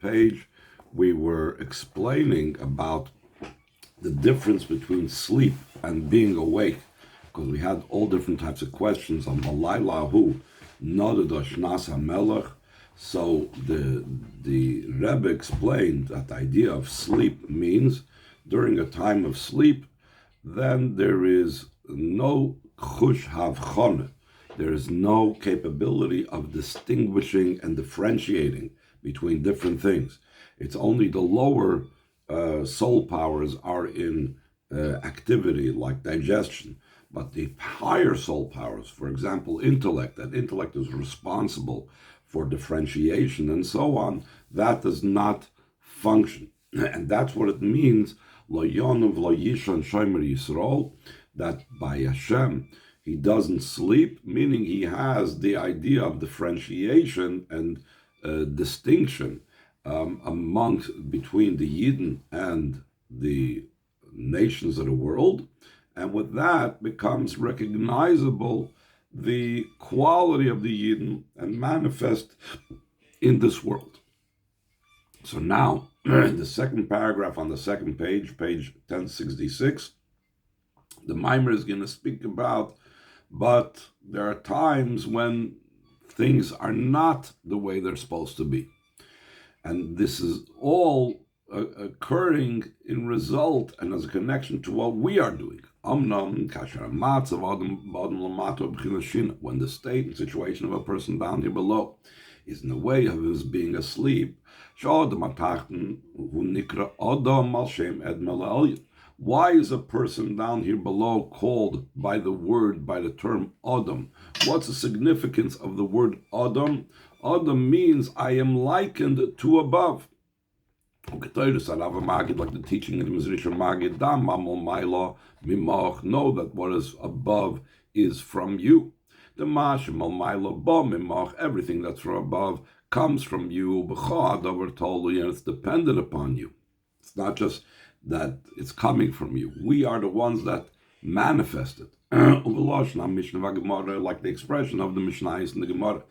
page, we were explaining about the difference between sleep and being awake, because we had all different types of questions on Balilah, Ahuu, Nodadosh Nasa Melech. So the Rebbe explained that the idea of sleep means during a time of sleep, then there is no chush havchona. There is no capability of distinguishing and differentiating between different things. It's only the lower soul powers are in activity, like digestion. But the higher soul powers, for example, intellect, that intellect is responsible for differentiation and so on, that does not function. And that's what it means, lo yonuv lo yishon shomer Yisrael, that by Hashem, he doesn't sleep, meaning he has the idea of differentiation and distinction between the Yidden and the nations of the world, and with that becomes recognizable the quality of the Yidden and manifest in this world. So now, the second paragraph on the second page, page 1066, the Mimer is going to speak about, but there are times when things are not the way they're supposed to be. And this is all occurring in result and as a connection to what we are doing. When the state and situation of a person down here below is in the way of his being asleep, why is a person down here below called by the term Adam? What's the significance of the word Adam? Adam means I am likened to above. Like the teaching in the Mizrisha Magid, know that what is above is from you. The everything that's from above comes from you, and it's dependent upon you. It's not just that it's coming from you. We are the ones that manifest it. Like the expression of the Mishnayos in the Gemara.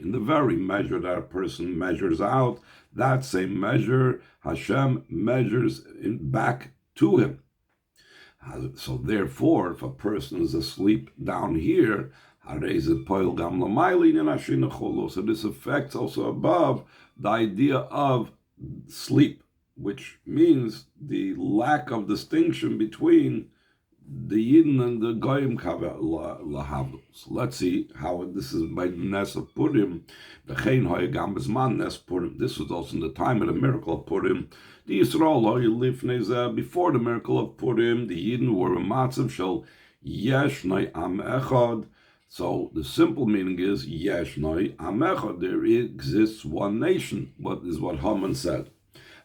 In the very measure that a person measures out, that same measure Hashem measures back to him. So therefore, if a person is asleep down here, so this affects also above the idea of sleep, which means the lack of distinction between the Yidden and the Goyim lahavdol. So let's see how this is by the Nes of Purim. This was also in the time of the miracle of Purim. The Yisrael before the miracle of Purim, the Yidden were a matzav shel yeshnai am echad. So the simple meaning is yeshnai am echad. There exists one nation. What is what Haman said.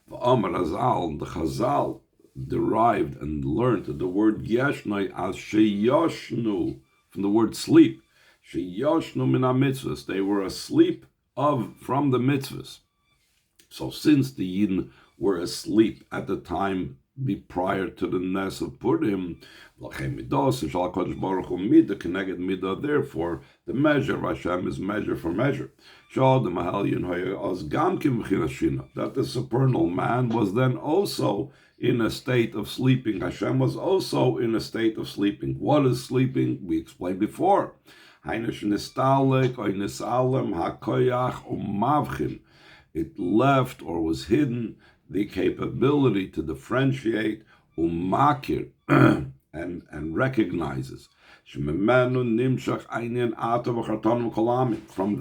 The Chazal derived and learned the word yeshnai as sheyoshnu from the word sleep. Sheyoshnu min mitzvahs. They were asleep from the mitzvahs. So since the Yidden were asleep at the time prior to the Nes of Purim, therefore the measure of Hashem is measure for measure. That the supernal man was then also in a state of sleeping. Hashem was also in a state of sleeping. What is sleeping? We explained before. It left or was hidden the capability to differentiate umakir and recognizes. From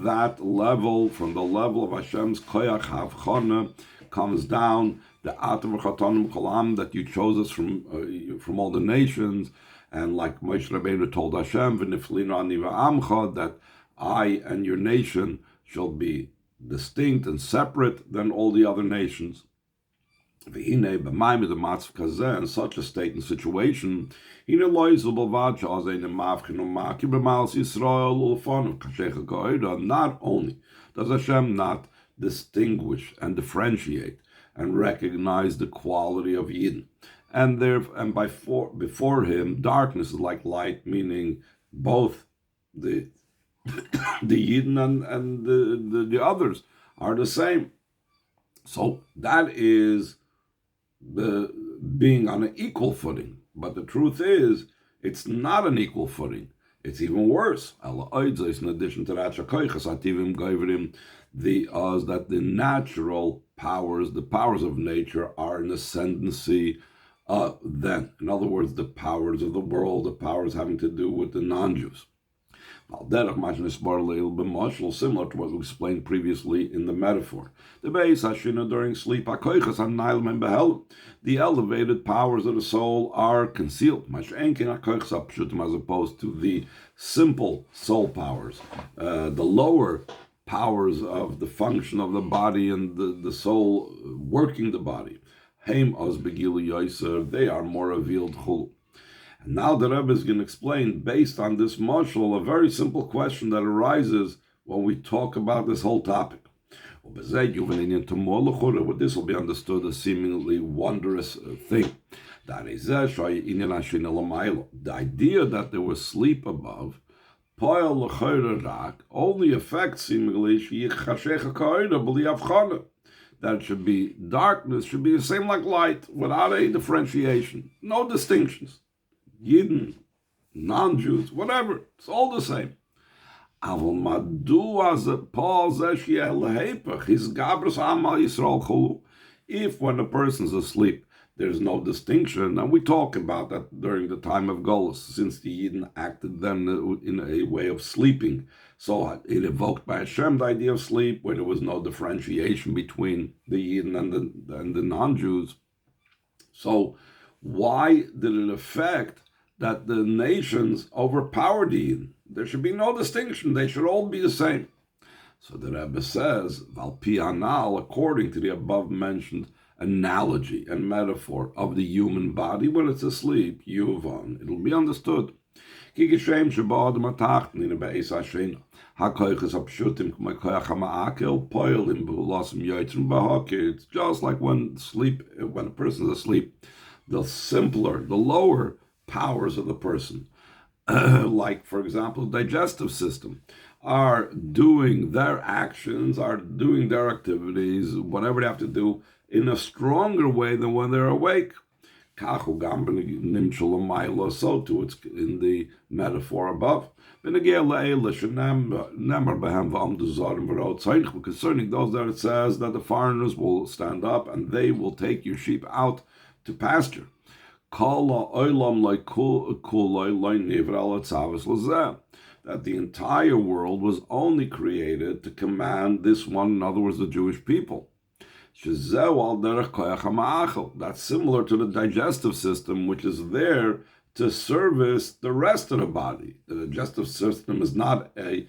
that level, from the level of Hashem's koyach havchana, comes down the atav v'chatanim kolam that you chose us from all the nations, and like Moshe Rabbeinu told Hashem, v'niflinu ani v'amcha, that I and your nation shall be distinct and separate than all the other nations. In such a state and situation, not only does Hashem not distinguish and differentiate and recognize the quality of Yidden, and before him, darkness is like light, meaning both the the Yidden and the others are the same. So that is the being on an equal footing. But the truth is, it's not an equal footing. It's even worse. In addition to that, that the natural powers, the powers of nature, are in ascendancy then. In other words, the powers of the world, the powers having to do with the non-Jews. Similar to what we explained previously in the metaphor. The Beis Hashina during sleep, the elevated powers of the soul are concealed, as opposed to the simple soul powers, the lower powers of the function of the body and the soul working the body. They are more revealed. And now the Rebbe is going to explain, based on this mashal, a very simple question that arises when we talk about this whole topic. With this will be understood as seemingly wondrous thing. The idea that there was sleep above only affects seemingly that it should be darkness, should be the same like light, without a differentiation, no distinctions. Yidden, non-Jews, whatever, it's all the same. If when a person's asleep, there's no distinction, and we talk about that during the time of Golus, since the Yidden acted then in a way of sleeping. So it evoked by Hashem the idea of sleep, where there was no differentiation between the Yidden and the non-Jews. So why did it affect that the nations overpowered the Yidden? There should be no distinction. They should all be the same. So the Rebbe says, Valpi Anal, according to the above-mentioned analogy and metaphor of the human body when it's asleep, Yuvan, it'll be understood. It's just like when a person is asleep, the simpler, the lower powers of the person, like, for example, digestive system, are doing their actions, are doing their activities, whatever they have to do, in a stronger way than when they're awake. So too, it's in the metaphor above. Concerning those that it says that the foreigners will stand up and they will take your sheep out to pasture. That the entire world was only created to command this one, in other words, the Jewish people. That's similar to the digestive system, which is there to service the rest of the body. The digestive system is not a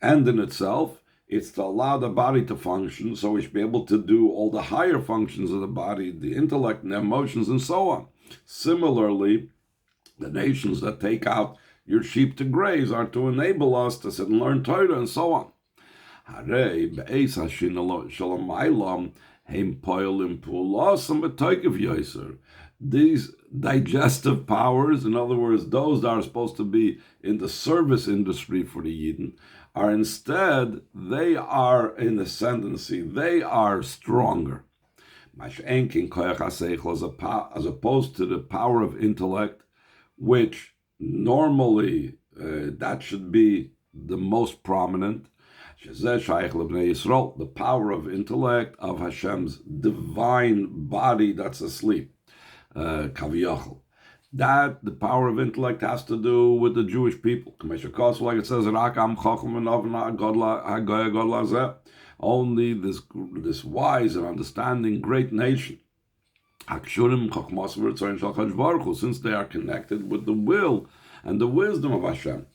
end in itself. It's to allow the body to function, so we should be able to do all the higher functions of the body, the intellect and the emotions and so on. Similarly, the nations that take out your sheep to graze are to enable us to sit and learn Torah and so on. These digestive powers, in other words, those that are supposed to be in the service industry for the Yidden, are instead, they are in ascendancy, they are stronger. As opposed to the power of intellect, which normally that should be the most prominent. The power of intellect of Hashem's divine body that's asleep. That the power of intellect has to do with the Jewish people. Like it says, only this wise and understanding great nation, since they are connected with the will and the wisdom of Hashem.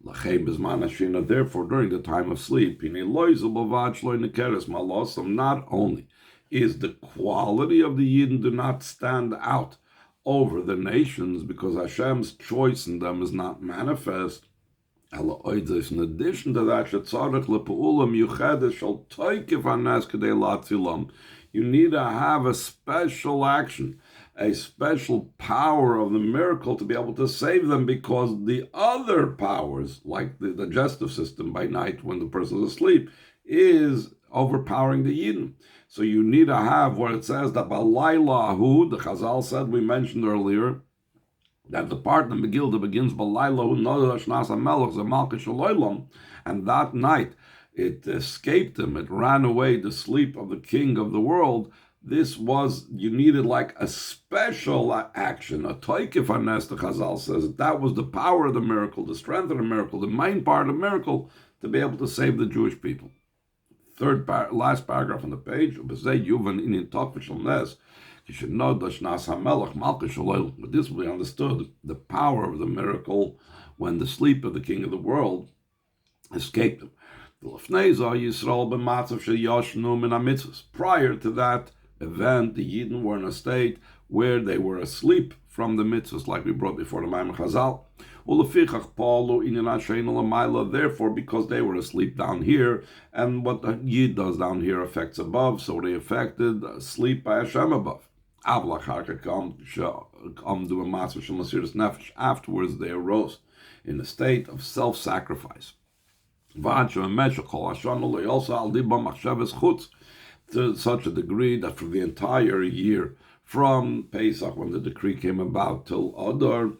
Therefore, during the time of sleep, not only is the quality of the Yidden do not stand out over the nations because Hashem's choice in them is not manifest. In addition to that, you need to have a special action a special power of the miracle to be able to save them, because the other powers, like the digestive system by night when the person is asleep, is overpowering the Yidden. So you need to have what it says that Balilah, who the Chazal said, we mentioned earlier, that the part in the Megillah begins Balilah, and that night it escaped him, it ran away, the sleep of the king of the world. This was, you needed like a special action, a toikif hanes, the Chazal says. That was the power of the miracle, the strength of the miracle, the main part of the miracle, to be able to save the Jewish people. Last paragraph on the page, but this will be understood, the power of the miracle when the sleep of the king of the world escaped him. Prior to that event, the Yidden were in a state where they were asleep from the mitzvahs, like we brought before the Maimon Chazal. Therefore, because they were asleep down here, and what the Yid does down here affects above, so they affected sleep by Hashem above. Afterwards, they arose in a state of self-sacrifice. To such a degree that for the entire year, from Pesach, when the decree came about, till Adar,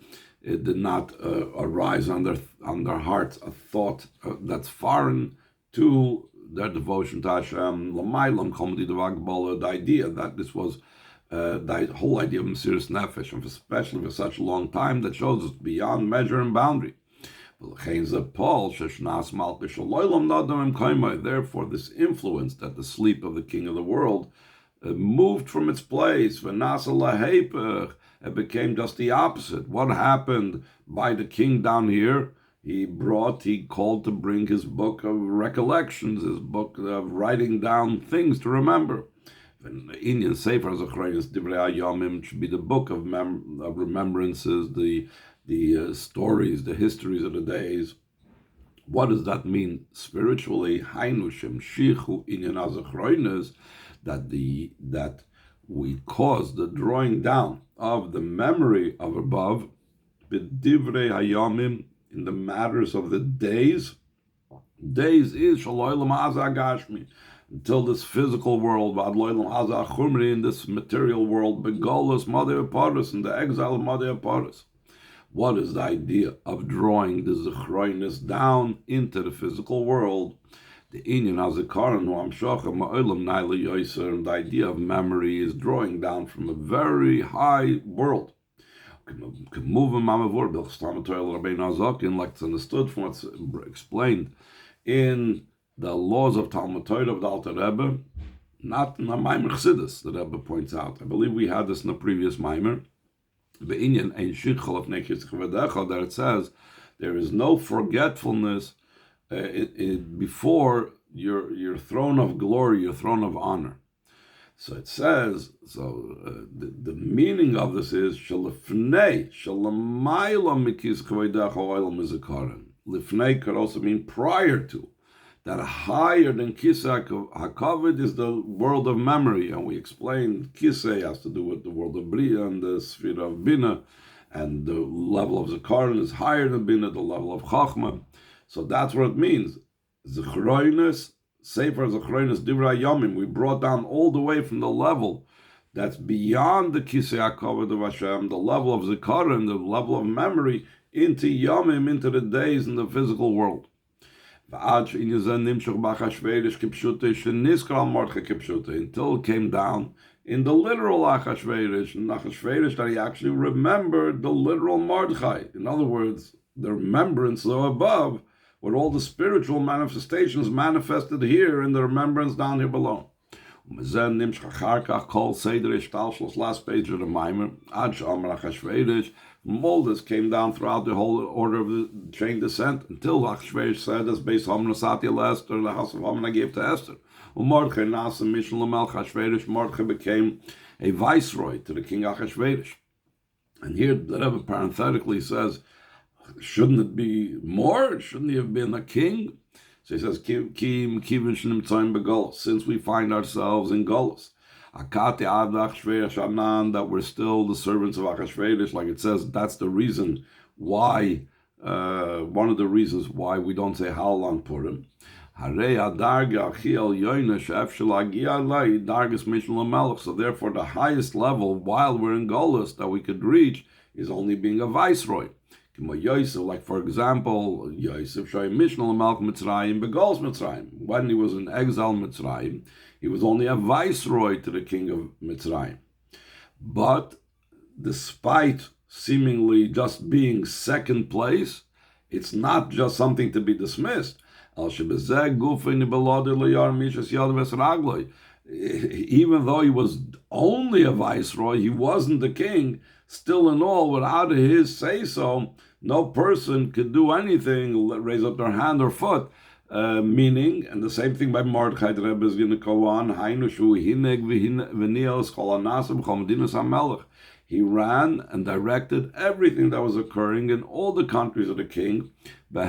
it did not arise on their hearts a thought that's foreign to their devotion to Hashem. The idea that this was the whole idea of Mesiras Nefesh, and especially for such a long time, that shows us beyond measure and boundary. Therefore, this influence that the sleep of the king of the world moved from its place. It became just the opposite. What happened by the king down here? He called to bring his book of recollections, his book of writing down things to remember. Indian Sefer Zacharias Divrei Hayomim should be the book of remembrances, the stories, the histories of the days. What does that mean spiritually? Hainu shemshichu inyan hazachroines, that we cause the drawing down of the memory of above, b'divrei hayomim, in the matters of the days. Days is shaloylam hazagashmi, until this physical world, vadloylam hazachumri, in this material world, begolus madei aparis, in the exile of madei aparis. What is the idea of drawing the zechroinus down into the physical world? The inyan hazikaron hu amshocha ma'olam naila yoser, and the idea of memory is drawing down from a very high world. Like it's understood from what's explained in the laws of Talmud Torah of the Alter Rebbe, not in the Maimer Chassidus, the Rebbe points out. I believe we had this in the previous Maimer. That it says there is no forgetfulness before your throne of glory, your throne of honor. So it says, the meaning of this is Lifnei could also mean prior to. That higher than Kisei HaKavod is the world of memory, and we explained Kisei has to do with the world of Bria and the sphere of Bina, and the level of Zakaron is higher than Bina, the level of Chachma. So that's what it means. Zechroinus, Sefer Zechroinus Divrei Yomim, we brought down all the way from the level that's beyond the Kisei HaKavod of Hashem, the level of Zakaron, the level of memory, into Yomim, into the days in the physical world. Until it came down in the literal Achashverosh, and Achashverosh, that he actually remembered the literal Mordechai. In other words, the remembrance of above, with all the spiritual manifestations manifested here in the remembrance down here below. Last page of the Maimer, Moldus came down throughout the whole order of the chain descent until Achashverosh said, as based on Hamnasati Esther, the house of Haman I gave to Esther. Mordechai Nasa Mishal Lamel Achashverosh, Mordechai became a viceroy to the king Achashverosh. And here the Rebbe parenthetically says, shouldn't it be more? Shouldn't he have been a king? So he says, since we find ourselves in Golus. Akati ad Achashverosh Anan, that we're still the servants of Achashverosh, like it says. That's the reason why, one of the reasons why we don't say Hallel on Purim. So therefore, the highest level while we're in Golus that we could reach is only being a viceroy. Like for example, Yosef when he was in exile Mitzrayim, he was only a viceroy to the king of Mitzrayim. But despite seemingly just being second place, it's not just something to be dismissed. Even though he was only a viceroy, he wasn't the king. Still in all, without his say-so, no person could do anything, raise up their hand or foot. Meaning, and the same thing by Mordechai, the Rebbe is going to go on, he ran and directed everything that was occurring in all the countries of the king, by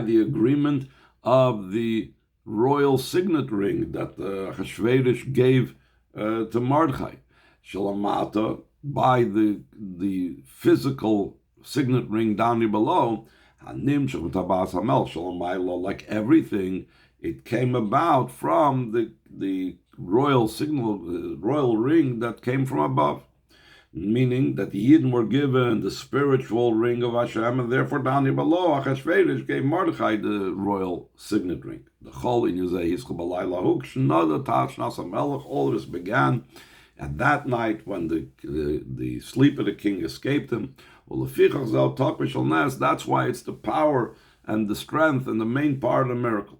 the agreement of the royal signet ring that Achashverosh gave to Mordechai. Shalamata, by the physical signet ring down here below, like everything, it came about from the royal royal ring that came from above. Meaning that the Yidden were given the spiritual ring of Hashem, and therefore down here below, Achashverosh gave Mordechai the royal signet ring. The Chol in Balilah, ההוא, all of this began at that night when the sleep of the king escaped him. That's why it's the power and the strength and the main part of the miracle.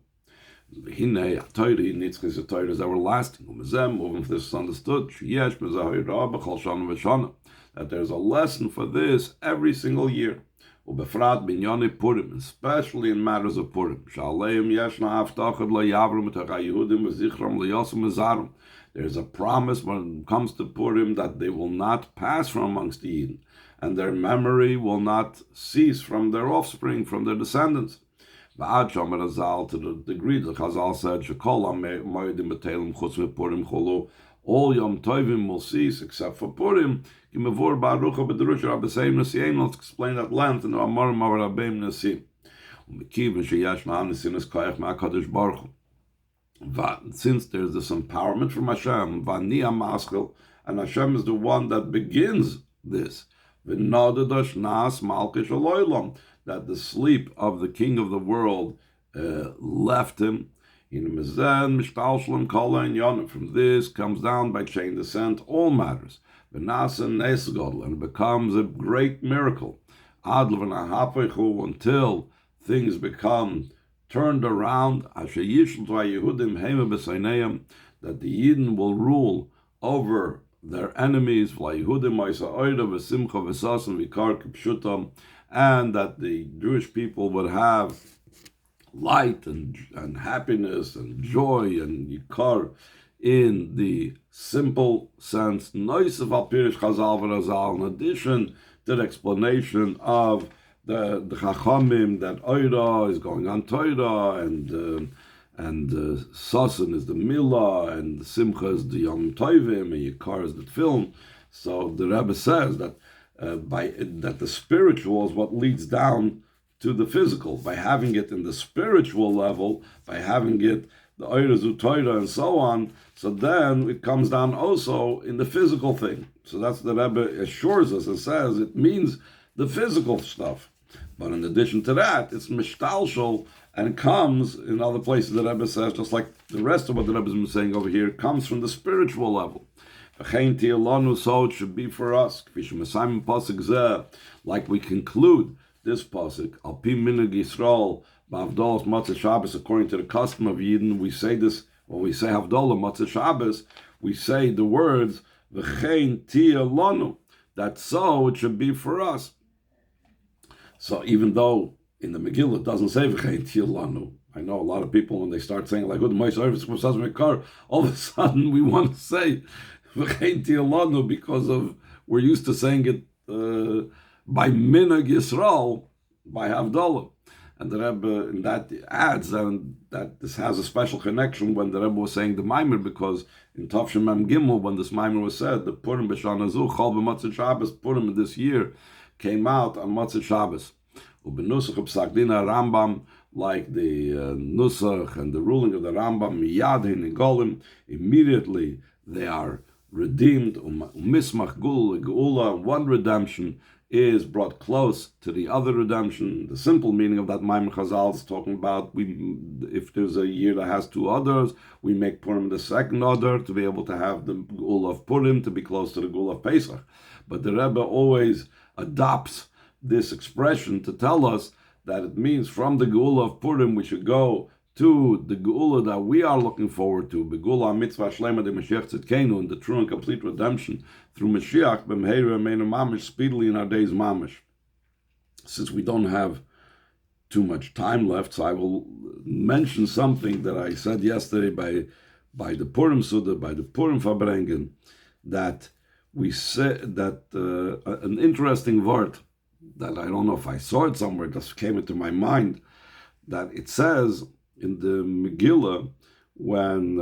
Torah is everlasting. Moving this is understood that there's a lesson for this every single year. Especially in matters of Purim. There's a promise when it comes to Purim that they will not pass from amongst the Eden, and their memory will not cease from their offspring, from their descendants. To the degree that Chazal said, all Yom Tovim will cease except for Purim. Let's explain at length in the Amorim of Rabbeim Nasim. Since there's this empowerment from Hashem, and Hashem is the one that begins this, that the sleep of the king of the world left him. From this comes down by chain descent all matters. And it becomes a great miracle until things become turned around, that the Yidden will rule over their enemies, and that the Jewish people would have light and happiness and joy and yikar in the simple sense. In addition to the explanation of the Chachamim that Oira is going on Torah and Sasan is the Milah and Simcha is the Yom Tovim and Yikar is the film. So the Rebbe says that that the spiritual is what leads down to the physical. By having it in the spiritual level, by having it the Oira Torah and so on, so then it comes down also in the physical thing. So that's the Rebbe assures us and says it means the physical stuff. But in addition to that, it's mishtalshal and comes in other places the Rebbe says, just like the rest of what the Rebbe has been saying over here, comes from the spiritual level. So it should be for us. Like we conclude this pasuk, Al Pi Minhag Yisrael, B'Havdalas Matzah Shabbos, according to the custom of Yidden, we say this, when we say Havdalah Matzah Shabbos, we say the words, V'chein Tia Lanu, that so it should be for us. So even though in the Megillah it doesn't say V'chein Tia Lanu, I know a lot of people when they start saying like all of a sudden we want to say V'chein Tia Lanu because of we're used to saying it by Minhag Yisrael, by Havdalah. And the Rebbe in that adds that this has a special connection when the Rebbe was saying the Maimer, because in Tavshim Mem Gimel, when this Maimer was said, the Purim B'Shana Zu, Chol B'Matzah Shabbos, Purim this year came out on Matzah Shabbos. Ubenusach Psak Din Rambam, like the Nusach and the ruling of the Rambam, Miyad Hin Golim, immediately they are redeemed. Mismach Gul Geula, one redemption is brought close to the other redemption. The simple meaning of that Maimon Chazal is talking about if there's a year that has two others, we make Purim the second other to be able to have the Gul of Purim to be close to the Gul of Pesach. But the Rebbe always adopts this expression to tell us that it means from the Gula of Purim we should go to the Geula that we are looking forward to, Begula Mitzvah Shlema de Mashiach Tzidkenu, and the true and complete redemption through Mashiach, B'mheira Meinu Mamish, speedily in our days Mamish. Since we don't have too much time left, so I will mention something that I said yesterday by the Purim Suda, by the Purim Fabrengen, that we said that an interesting word that I don't know if I saw it somewhere, it just came into my mind, that it says in the Megillah, when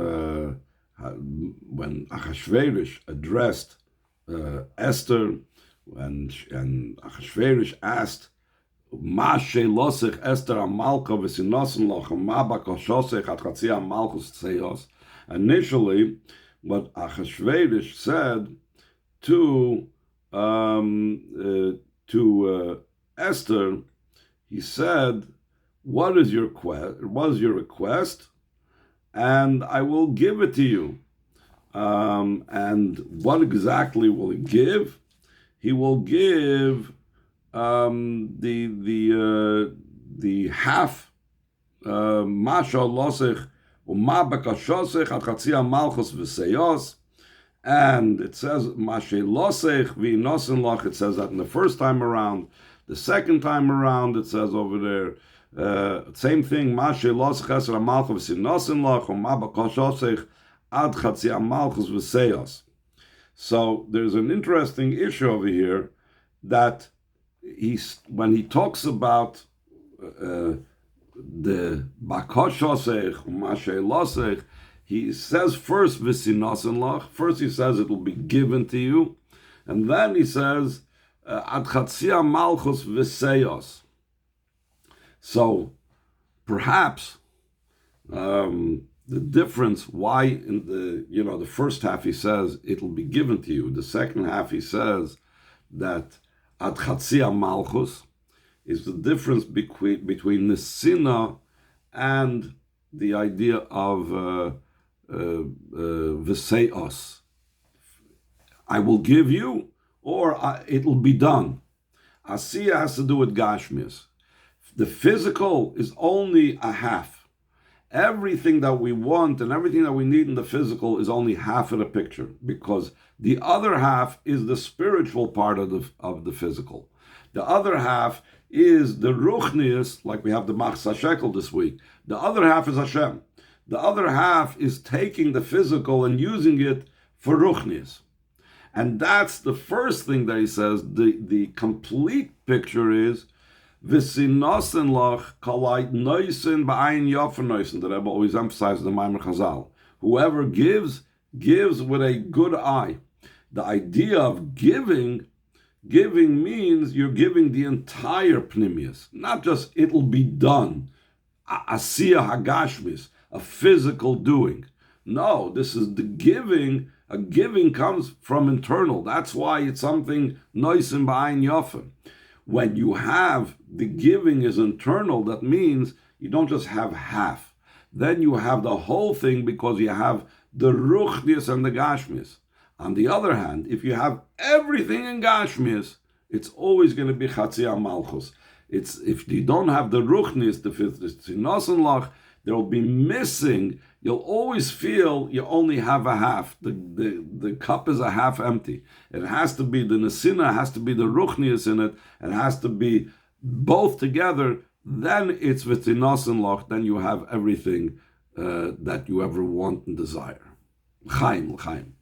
Achashverosh addressed Esther, and Achashverosh asked, "Ma sheilosech Esther amalcha v'sinosen loch ma bakoshosech at chatzi amalchus tzeios." Initially, what Achashverosh said to Esther, he said, What is your request? And I will give it to you. And what exactly will he give? He will give the half masha losech u'ma bakashosech at chatzia malchus v'seyos. And it says mashe losech v'inosen loch. It says that in the first time around. The second time around, it says over there, same thing. Mashe losech eser malchus v'sinosen loch u'ma bakashosech ad chatzia malchus v'seyos. So there's an interesting issue over here that when he talks about the bakoshosech u'mashe losech, he says first v'sinosen loch. First he says it will be given to you, and then he says ad chatzia malchus v'seyos. So perhaps the difference why in the first half he says it will be given to you, the second half he says that ad chatzia malchus is the difference between the sinna and the idea of v'seyos. I will give you, or it will be done. Asiya has to do with gashmias. The physical is only a half. Everything that we want and everything that we need in the physical is only half of the picture, because the other half is the spiritual part of the physical. The other half is the ruchnius, like we have the Machzah Shekel this week. The other half is Hashem. The other half is taking the physical and using it for ruchnius. And that's the first thing that he says. The complete picture is V'sinosen lach kalait noisen ba'ayin yofen noisen. The Rebbe always emphasizes the Maimer Chazal. Whoever gives with a good eye. The idea of giving means you're giving the entire pnimius, not just it'll be done, asiya hagashmis, a physical doing. No, this is the giving. A giving comes from internal. That's why it's something noisen ba'ayin yofen. When you have the giving is internal, that means you don't just have half. Then you have the whole thing, because you have the ruchnius and the gashmius. On the other hand, if you have everything in gashmius, it's always going to be chatzia malchus. If you don't have the ruchnius, the tzinosen lach, there will be missing. You'll always feel you only have a half. The cup is a half empty. It has to be the nesina, has to be the ruchnius in it, and has to be both together. Then it's v'tzinosen loch. Then you have everything that you ever want and desire. L'chaim, l'chaim.